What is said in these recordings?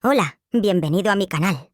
Hola, bienvenido a mi canal.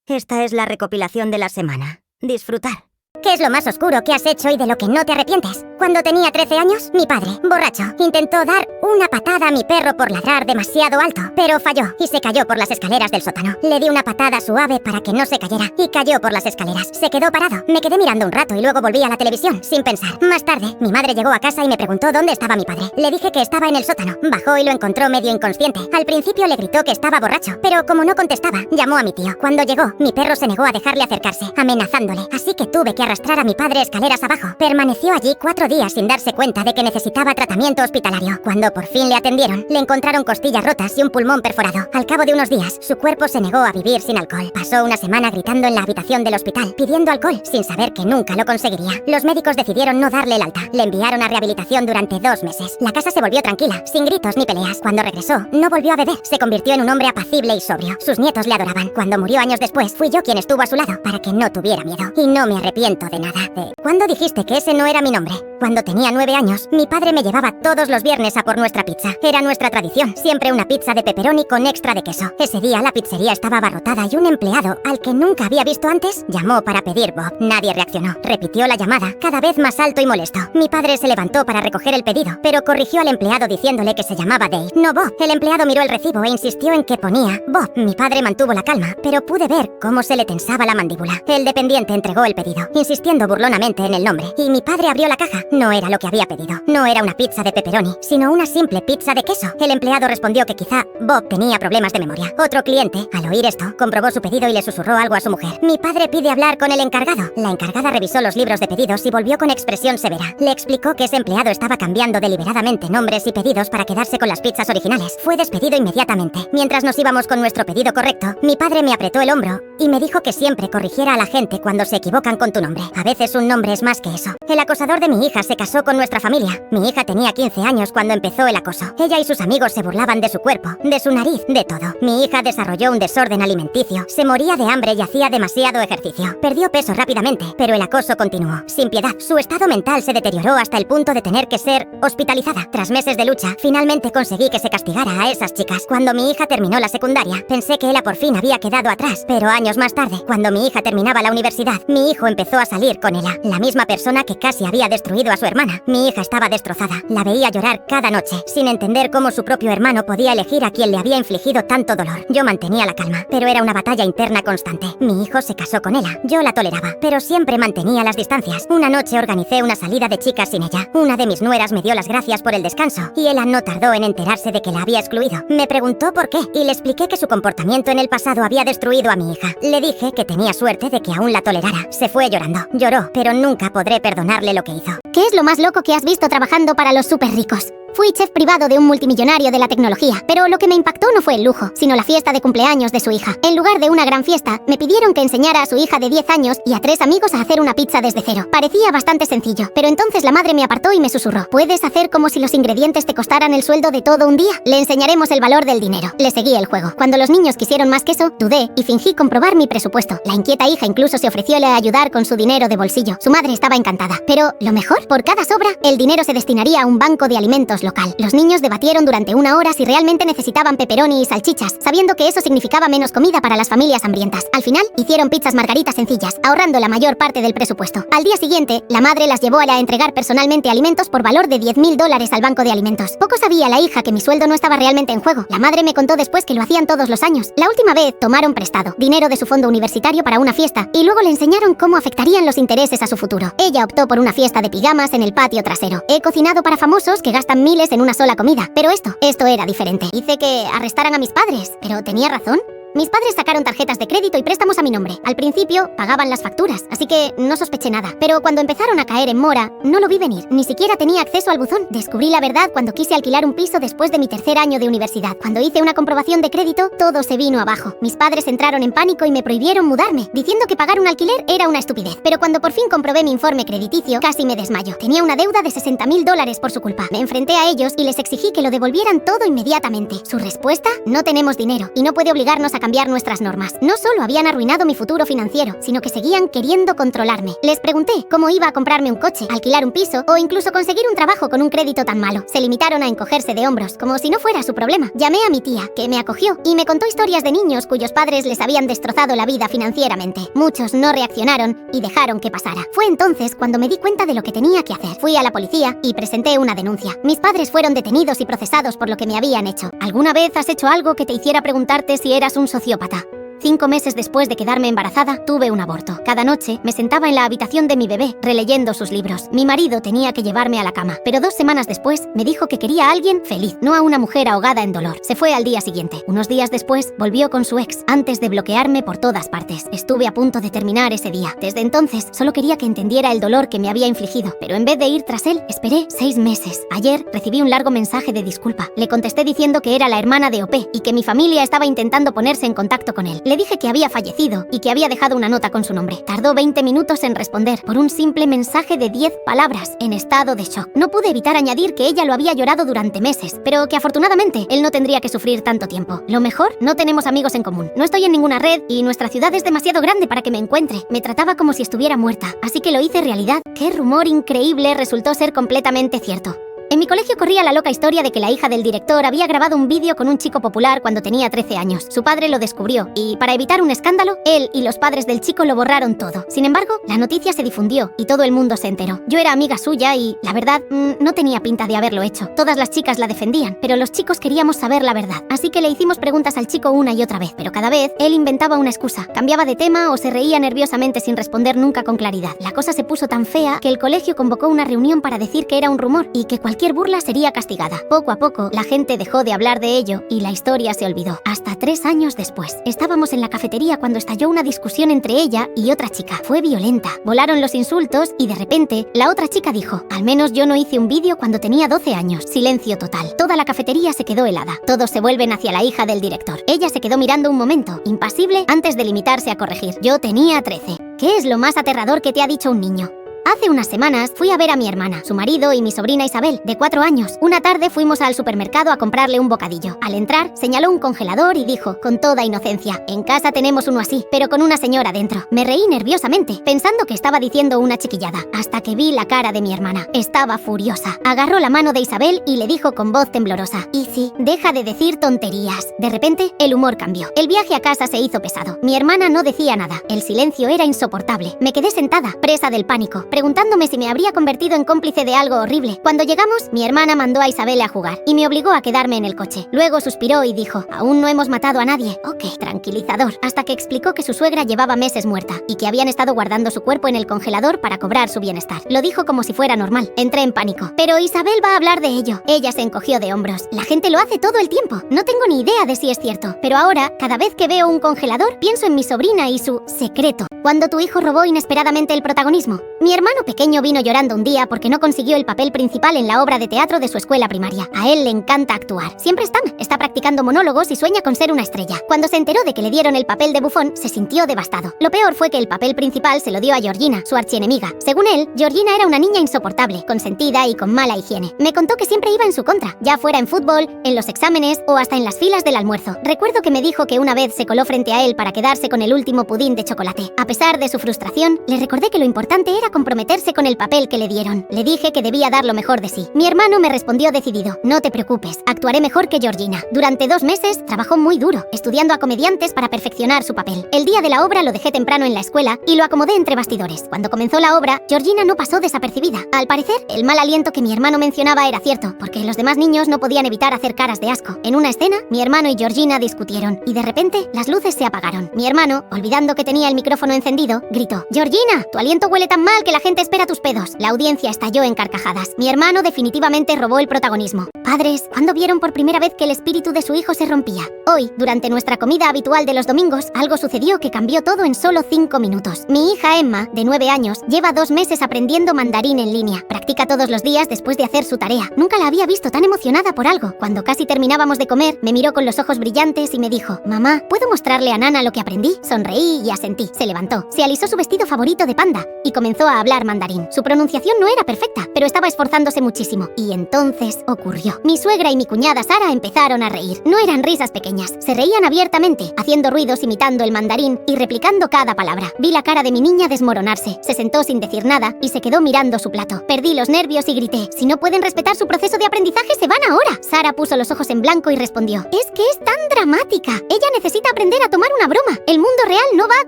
Esta es la recopilación de la semana. Disfrutar. ¿Qué es lo más oscuro que has hecho y de lo que no te arrepientes? Cuando tenía 13 años, mi padre, borracho, intentó dar una patada a mi perro por ladrar demasiado alto, pero falló y se cayó por las escaleras del sótano. Le di una patada suave para que no se cayera y cayó por las escaleras. Se quedó parado. Me quedé mirando un rato y luego volví a la televisión, sin pensar. Más tarde, mi madre llegó a casa y me preguntó dónde estaba mi padre. Le dije que estaba en el sótano. Bajó y lo encontró medio inconsciente. Al principio le gritó que estaba borracho, pero como no contestaba, llamó a mi tío. Cuando llegó, mi perro se negó a dejarle acercarse, amenazándole. Así que tuve que arrastrar a mi padre escaleras abajo. Permaneció allí 4 días sin darse cuenta de que necesitaba tratamiento hospitalario. Cuando por fin le atendieron, le encontraron costillas rotas y un pulmón perforado. Al cabo de unos días, su cuerpo se negó a vivir sin alcohol. Pasó una semana gritando en la habitación del hospital, pidiendo alcohol, sin saber que nunca lo conseguiría. Los médicos decidieron no darle el alta. Le enviaron a rehabilitación durante 2 meses. La casa se volvió tranquila, sin gritos ni peleas. Cuando regresó, no volvió a beber. Se convirtió en un hombre apacible y sobrio. Sus nietos le adoraban. Cuando murió años después, fui yo quien estuvo a su lado, para que no tuviera miedo. Y no me arrepiento de nada. ¿Cuándo dijiste que ese no era mi nombre? Cuando tenía 9 años, mi padre me llevaba todos los viernes a por nuestra pizza. Era nuestra tradición, siempre una pizza de pepperoni con extra de queso. Ese día la pizzería estaba abarrotada y un empleado, al que nunca había visto antes, llamó para pedir Bob. Nadie reaccionó. Repitió la llamada, cada vez más alto y molesto. Mi padre se levantó para recoger el pedido, pero corrigió al empleado diciéndole que se llamaba Dave, no Bob. El empleado miró el recibo e insistió en que ponía Bob. Mi padre mantuvo la calma, pero pude ver cómo se le tensaba la mandíbula. El dependiente entregó el pedido, insistiendo burlonamente en el nombre, y mi padre abrió la caja. No era lo que había pedido. No era una pizza de pepperoni, sino una simple pizza de queso. El empleado respondió que quizá Bob tenía problemas de memoria. Otro cliente, al oír esto, comprobó su pedido y le susurró algo a su mujer. Mi padre pide hablar con el encargado. La encargada revisó los libros de pedidos y volvió con expresión severa. Le explicó que ese empleado estaba cambiando deliberadamente nombres y pedidos para quedarse con las pizzas originales. Fue despedido inmediatamente. Mientras nos íbamos con nuestro pedido correcto, mi padre me apretó el hombro y me dijo que siempre corrigiera a la gente cuando se equivocan con tu nombre. A veces un nombre es más que eso. El acosador de mi hija se casó con nuestra familia. Mi hija tenía 15 años cuando empezó el acoso. Ella y sus amigos se burlaban de su cuerpo, de su nariz, de todo. Mi hija desarrolló un desorden alimenticio, se moría de hambre y hacía demasiado ejercicio. Perdió peso rápidamente, pero el acoso continuó, sin piedad. Su estado mental se deterioró hasta el punto de tener que ser hospitalizada. Tras meses de lucha, finalmente conseguí que se castigara a esas chicas. Cuando mi hija terminó la secundaria, pensé que ella por fin había quedado atrás, pero años más tarde, cuando mi hija terminaba la universidad, mi hijo empezó a salir con ella, la misma persona que casi había destruido a su hermana. Mi hija estaba destrozada. La veía llorar cada noche, sin entender cómo su propio hermano podía elegir a quien le había infligido tanto dolor. Yo mantenía la calma, pero era una batalla interna constante. Mi hijo se casó con ella. Yo la toleraba, pero siempre mantenía las distancias. Una noche organicé una salida de chicas sin ella. Una de mis nueras me dio las gracias por el descanso, y ella no tardó en enterarse de que la había excluido. Me preguntó por qué, y le expliqué que su comportamiento en el pasado había destruido a mi hija. Le dije que tenía suerte de que aún la tolerara. Se fue llorando. Lloró, pero nunca podré perdonarle lo que hizo. ¿Qué es lo más loco que has visto trabajando para los súper ricos? Fui chef privado de un multimillonario de la tecnología, pero lo que me impactó no fue el lujo, sino la fiesta de cumpleaños de su hija. En lugar de una gran fiesta, me pidieron que enseñara a su hija de 10 años y a 3 amigos a hacer una pizza desde cero. Parecía bastante sencillo, pero entonces la madre me apartó y me susurró: ¿puedes hacer como si los ingredientes te costaran el sueldo de todo un día? Le enseñaremos el valor del dinero. Le seguí el juego. Cuando los niños quisieron más queso, dudé y fingí comprobar mi presupuesto. La inquieta hija incluso se ofreció a ayudar con su dinero de bolsillo. Su madre estaba encantada. Pero, lo mejor, por cada sobra, el dinero se destinaría a un banco de alimentos local. Los niños debatieron durante 1 hora si realmente necesitaban pepperoni y salchichas, sabiendo que eso significaba menos comida para las familias hambrientas. Al final, hicieron pizzas margarita sencillas, ahorrando la mayor parte del presupuesto. Al día siguiente, la madre las llevó a entregar personalmente alimentos por valor de $10.000 al banco de alimentos. Poco sabía la hija que mi sueldo no estaba realmente en juego. La madre me contó después que lo hacían todos los años. La última vez tomaron prestado dinero de su fondo universitario para una fiesta, y luego le enseñaron cómo afectarían los intereses a su futuro. Ella optó por una fiesta de pijamas en el patio trasero. He cocinado para famosos que gastan miles en una sola comida, pero esto era diferente. Hice que arrestaran a mis padres, pero tenía razón. Mis padres sacaron tarjetas de crédito y préstamos a mi nombre. Al principio, pagaban las facturas, así que no sospeché nada. Pero cuando empezaron a caer en mora, no lo vi venir. Ni siquiera tenía acceso al buzón. Descubrí la verdad cuando quise alquilar un piso después de mi 3er año de universidad. Cuando hice una comprobación de crédito, todo se vino abajo. Mis padres entraron en pánico y me prohibieron mudarme, diciendo que pagar un alquiler era una estupidez. Pero cuando por fin comprobé mi informe crediticio, casi me desmayo. Tenía una deuda de $60.000 por su culpa. Me enfrenté a ellos y les exigí que lo devolvieran todo inmediatamente. Su respuesta: no tenemos dinero y no puede obligarnos a cambiar nuestras normas. No solo habían arruinado mi futuro financiero, sino que seguían queriendo controlarme. Les pregunté cómo iba a comprarme un coche, alquilar un piso o incluso conseguir un trabajo con un crédito tan malo. Se limitaron a encogerse de hombros, como si no fuera su problema. Llamé a mi tía, que me acogió, y me contó historias de niños cuyos padres les habían destrozado la vida financieramente. Muchos no reaccionaron y dejaron que pasara. Fue entonces cuando me di cuenta de lo que tenía que hacer. Fui a la policía y presenté una denuncia. Mis padres fueron detenidos y procesados por lo que me habían hecho. ¿Alguna vez has hecho algo que te hiciera preguntarte si eras un sociópata? 5 meses después de quedarme embarazada, tuve un aborto. Cada noche me sentaba en la habitación de mi bebé, releyendo sus libros. Mi marido tenía que llevarme a la cama, pero 2 semanas después me dijo que quería a alguien feliz, no a una mujer ahogada en dolor. Se fue al día siguiente. Unos días después, volvió con su ex, antes de bloquearme por todas partes. Estuve a punto de terminar ese día. Desde entonces, solo quería que entendiera el dolor que me había infligido, pero en vez de ir tras él, esperé 6 meses. Ayer recibí un largo mensaje de disculpa. Le contesté diciendo que era la hermana de OP y que mi familia estaba intentando ponerse en contacto con él. Le dije que había fallecido y que había dejado una nota con su nombre. Tardó 20 minutos en responder por un simple mensaje de 10 palabras, en estado de shock. No pude evitar añadir que ella lo había llorado durante meses, pero que afortunadamente él no tendría que sufrir tanto tiempo. Lo mejor, no tenemos amigos en común. No estoy en ninguna red y nuestra ciudad es demasiado grande para que me encuentre. Me trataba como si estuviera muerta, así que lo hice realidad. ¡Qué rumor increíble! Resultó ser completamente cierto. En mi colegio corría la loca historia de que la hija del director había grabado un vídeo con un chico popular cuando tenía 13 años. Su padre lo descubrió y, para evitar un escándalo, él y los padres del chico lo borraron todo. Sin embargo, la noticia se difundió y todo el mundo se enteró. Yo era amiga suya y, la verdad, no tenía pinta de haberlo hecho. Todas las chicas la defendían, pero los chicos queríamos saber la verdad. Así que le hicimos preguntas al chico una y otra vez, pero cada vez él inventaba una excusa, cambiaba de tema o se reía nerviosamente sin responder nunca con claridad. La cosa se puso tan fea que el colegio convocó una reunión para decir que era un rumor y que cualquier burla sería castigada. Poco a poco, la gente dejó de hablar de ello y la historia se olvidó. Hasta 3 años después. Estábamos en la cafetería cuando estalló una discusión entre ella y otra chica. Fue violenta. Volaron los insultos y de repente, la otra chica dijo: al menos yo no hice un vídeo cuando tenía 12 años. Silencio total. Toda la cafetería se quedó helada. Todos se vuelven hacia la hija del director. Ella se quedó mirando un momento, impasible, antes de limitarse a corregir. Yo tenía 13. ¿Qué es lo más aterrador que te ha dicho un niño? Hace unas semanas fui a ver a mi hermana, su marido y mi sobrina Isabel, de 4 años. Una tarde fuimos al supermercado a comprarle un bocadillo. Al entrar, señaló un congelador y dijo, con toda inocencia: en casa tenemos uno así, pero con una señora dentro. Me reí nerviosamente, pensando que estaba diciendo una chiquillada, hasta que vi la cara de mi hermana. Estaba furiosa. Agarró la mano de Isabel y le dijo con voz temblorosa: Izzy, deja de decir tonterías. De repente, el humor cambió. El viaje a casa se hizo pesado. Mi hermana no decía nada. El silencio era insoportable. Me quedé sentada, presa del pánico, preguntándome si me habría convertido en cómplice de algo horrible. Cuando llegamos, mi hermana mandó a Isabel a jugar y me obligó a quedarme en el coche. Luego suspiró y dijo: aún no hemos matado a nadie. Ok, tranquilizador. Hasta que explicó que su suegra llevaba meses muerta y que habían estado guardando su cuerpo en el congelador para cobrar su bienestar. Lo dijo como si fuera normal. Entré en pánico. Pero Isabel va a hablar de ello. Ella se encogió de hombros. La gente lo hace todo el tiempo. No tengo ni idea de si es cierto. Pero ahora, cada vez que veo un congelador, pienso en mi sobrina y su secreto. Cuando tu hijo robó inesperadamente el protagonismo. Mi hermano pequeño vino llorando un día porque no consiguió el papel principal en la obra de teatro de su escuela primaria. A él le encanta actuar. Siempre está practicando monólogos y sueña con ser una estrella. Cuando se enteró de que le dieron el papel de bufón, se sintió devastado. Lo peor fue que el papel principal se lo dio a Georgina, su archienemiga. Según él, Georgina era una niña insoportable, consentida y con mala higiene. Me contó que siempre iba en su contra, ya fuera en fútbol, en los exámenes o hasta en las filas del almuerzo. Recuerdo que me dijo que una vez se coló frente a él para quedarse con el último pudín de chocolate. A pesar de su frustración, le recordé que lo importante era comprometerse con el papel que le dieron. Le dije que debía dar lo mejor de sí. Mi hermano me respondió decidido: no te preocupes, actuaré mejor que Georgina. Durante 2 meses trabajó muy duro, estudiando a comediantes para perfeccionar su papel. El día de la obra lo dejé temprano en la escuela y lo acomodé entre bastidores. Cuando comenzó la obra, Georgina no pasó desapercibida. Al parecer, el mal aliento que mi hermano mencionaba era cierto, porque los demás niños no podían evitar hacer caras de asco. En una escena, mi hermano y Georgina discutieron y de repente las luces se apagaron. Mi hermano, olvidando que tenía el micrófono encendido, gritó: Georgina, tu aliento huele tan mal que la gente espera tus pedos. La audiencia estalló en carcajadas. Mi hermano definitivamente robó el protagonismo. Padres, ¿cuándo vieron por primera vez que el espíritu de su hijo se rompía? Hoy, durante nuestra comida habitual de los domingos, algo sucedió que cambió todo en solo 5 minutos. Mi hija Emma, de 9 años, lleva 2 meses aprendiendo mandarín en línea. Practica todos los días después de hacer su tarea. Nunca la había visto tan emocionada por algo. Cuando casi terminábamos de comer, me miró con los ojos brillantes y me dijo: mamá, ¿puedo mostrarle a Nana lo que aprendí? Sonreí y asentí. Se levantó, se alisó su vestido favorito de panda y comenzó empezó a hablar mandarín. Su pronunciación no era perfecta, pero estaba esforzándose muchísimo. Y entonces ocurrió. Mi suegra y mi cuñada Sara empezaron a reír. No eran risas pequeñas, se reían abiertamente, haciendo ruidos imitando el mandarín y replicando cada palabra. Vi la cara de mi niña desmoronarse. Se sentó sin decir nada y se quedó mirando su plato. Perdí los nervios y grité: si no pueden respetar su proceso de aprendizaje, se van ahora. Sara puso los ojos en blanco y respondió: es que es tan dramática. Ella necesita aprender a tomar una broma. El mundo real no va a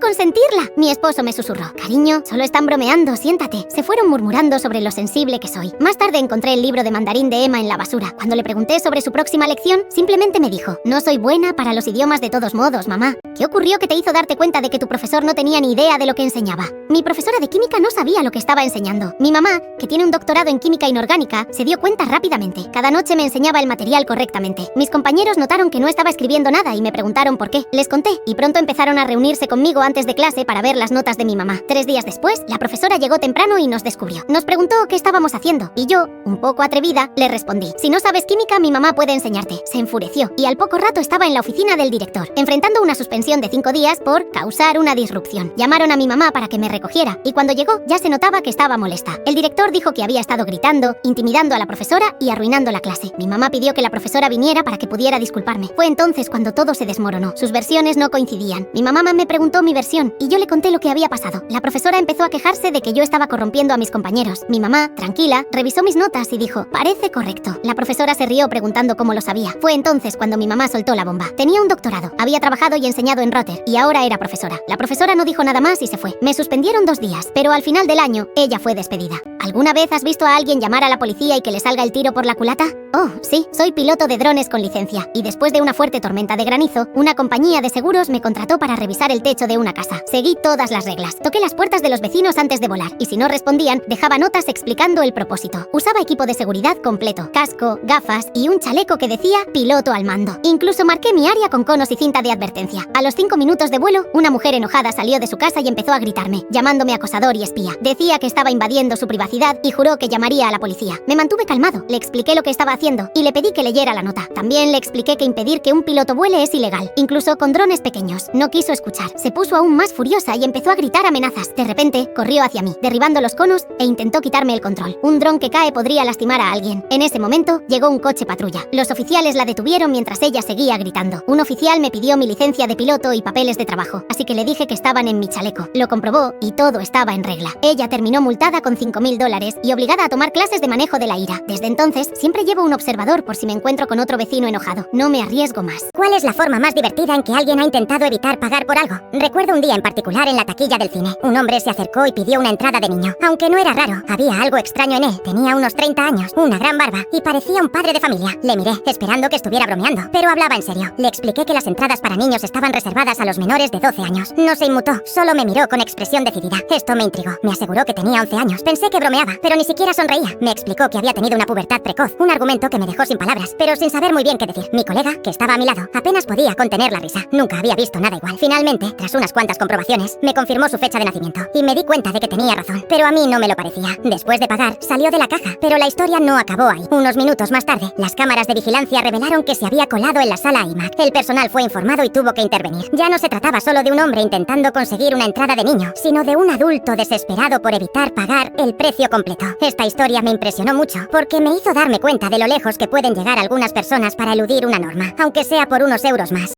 consentirla. Mi esposo me susurró: cariño, solo están bromeando, siéntate. Se fueron murmurando sobre lo sensible que soy. Más tarde encontré el libro de mandarín de Emma en la basura. Cuando le pregunté sobre su próxima lección, simplemente me dijo: no soy buena para los idiomas de todos modos, mamá. ¿Qué ocurrió que te hizo darte cuenta de que tu profesor no tenía ni idea de lo que enseñaba? Mi profesora de química no sabía lo que estaba enseñando. Mi mamá, que tiene un doctorado en química inorgánica, se dio cuenta rápidamente. Cada noche me enseñaba el material correctamente. Mis compañeros notaron que no estaba escribiendo nada y me preguntaron por qué. Les conté y pronto empezaron a reunirse conmigo antes de clase para ver las notas de mi mamá. 3 días después, la profesora llegó temprano y nos descubrió. Nos preguntó qué estábamos haciendo y yo, un poco atrevida, le respondí: si no sabes química, mi mamá puede enseñarte. Se enfureció y al poco rato estaba en la oficina del director, enfrentando una suspensión de 5 días por causar una disrupción. Llamaron a mi mamá para que me recogiera y cuando llegó ya se notaba que estaba molesta. El director dijo que había estado gritando, intimidando a la profesora y arruinando la clase. Mi mamá pidió que la profesora viniera para que pudiera disculparme. Fue entonces cuando todo se desmoronó. Sus versiones no coincidían. Mi mamá me preguntó mi versión y yo le conté lo que había pasado. La profesora empezó a quejarse de que yo estaba corrompiendo a mis compañeros. Mi mamá, tranquila, revisó mis notas y dijo: parece correcto. La profesora se rió preguntando cómo lo sabía. Fue entonces cuando mi mamá soltó la bomba. Tenía un doctorado, había trabajado y enseñado en Rotter y ahora era profesora. La profesora no dijo nada más y se fue. Me suspendieron 2 días, pero al final del año ella fue despedida. ¿Alguna vez has visto a alguien llamar a la policía y que le salga el tiro por la culata? Oh, sí, soy piloto de drones con licencia y después de una fuerte tormenta de granizo, una compañía de seguros me contrató para revisar el techo de una casa. Seguí todas las reglas. Toqué las puertas de los vecinos antes de volar y si no respondían, dejaba notas explicando el propósito. Usaba equipo de seguridad completo, casco, gafas y un chaleco que decía piloto al mando. Incluso marqué mi área con conos y cinta de advertencia. A los 5 minutos de vuelo, una mujer enojada salió de su casa y empezó a gritarme, llamándome acosador y espía. Decía que estaba invadiendo su privacidad y juró que llamaría a la policía. Me mantuve calmado, le expliqué lo que estaba haciendo y le pedí que leyera la nota. También le expliqué que impedir que un piloto vuele es ilegal, incluso con drones pequeños. No quiso escuchar. Se puso aún más furiosa y empezó a gritar amenazas. De repente, corrió hacia mí, derribando los conos e intentó quitarme el control. Un dron que cae podría lastimar a alguien. En ese momento, llegó un coche patrulla. Los oficiales la detuvieron mientras ella seguía gritando. Un oficial me pidió mi licencia de piloto y papeles de trabajo, así que le dije que estaban en mi chaleco. Lo comprobó y todo estaba en regla. Ella terminó multada con $5.000 y obligada a tomar clases de manejo de la ira. Desde entonces, siempre llevo un observador por si me encuentro con otro vecino enojado. No me arriesgo más. ¿Cuál es la forma más divertida en que alguien ha intentado evitar pagar por algo? Recuerdo un día en particular en la taquilla del cine. Un hombre se acercó y pidió una entrada de niño. Aunque no era raro, había algo extraño en él. Tenía unos 30 años, una gran barba y parecía un padre de familia. Le miré, esperando que estuviera bromeando, pero hablaba en serio. Le expliqué que las entradas para niños estaban reservadas a los menores de 12 años. No se inmutó, solo me miró con expresión decidida. Esto me intrigó. Me aseguró que tenía 11 años. Pensé que bromeaba, pero ni siquiera sonreía. Me explicó que había tenido una pubertad precoz, un argumento que me dejó sin palabras, pero sin saber muy bien qué decir. Mi colega, que estaba a mi lado, apenas podía contener la risa. Nunca había visto nada igual. Finalmente, tras unas cuantas comprobaciones, me confirmó su fecha de nacimiento y me di cuenta de que tenía razón, pero a mí no me lo parecía. Después de pagar, salió de la caja, pero la historia no acabó ahí. Unos minutos más tarde, las cámaras de vigilancia revelaron que se había colado en la sala IMAX. El personal fue informado y tuvo que intervenir. Ya no se trataba solo de un hombre intentando conseguir una entrada de niño, sino de un adulto desesperado por evitar pagar el precio completo. Esta historia me impresionó mucho porque me hizo darme cuenta de lo lejos que pueden llegar algunas personas para eludir una norma, aunque sea por unos euros más.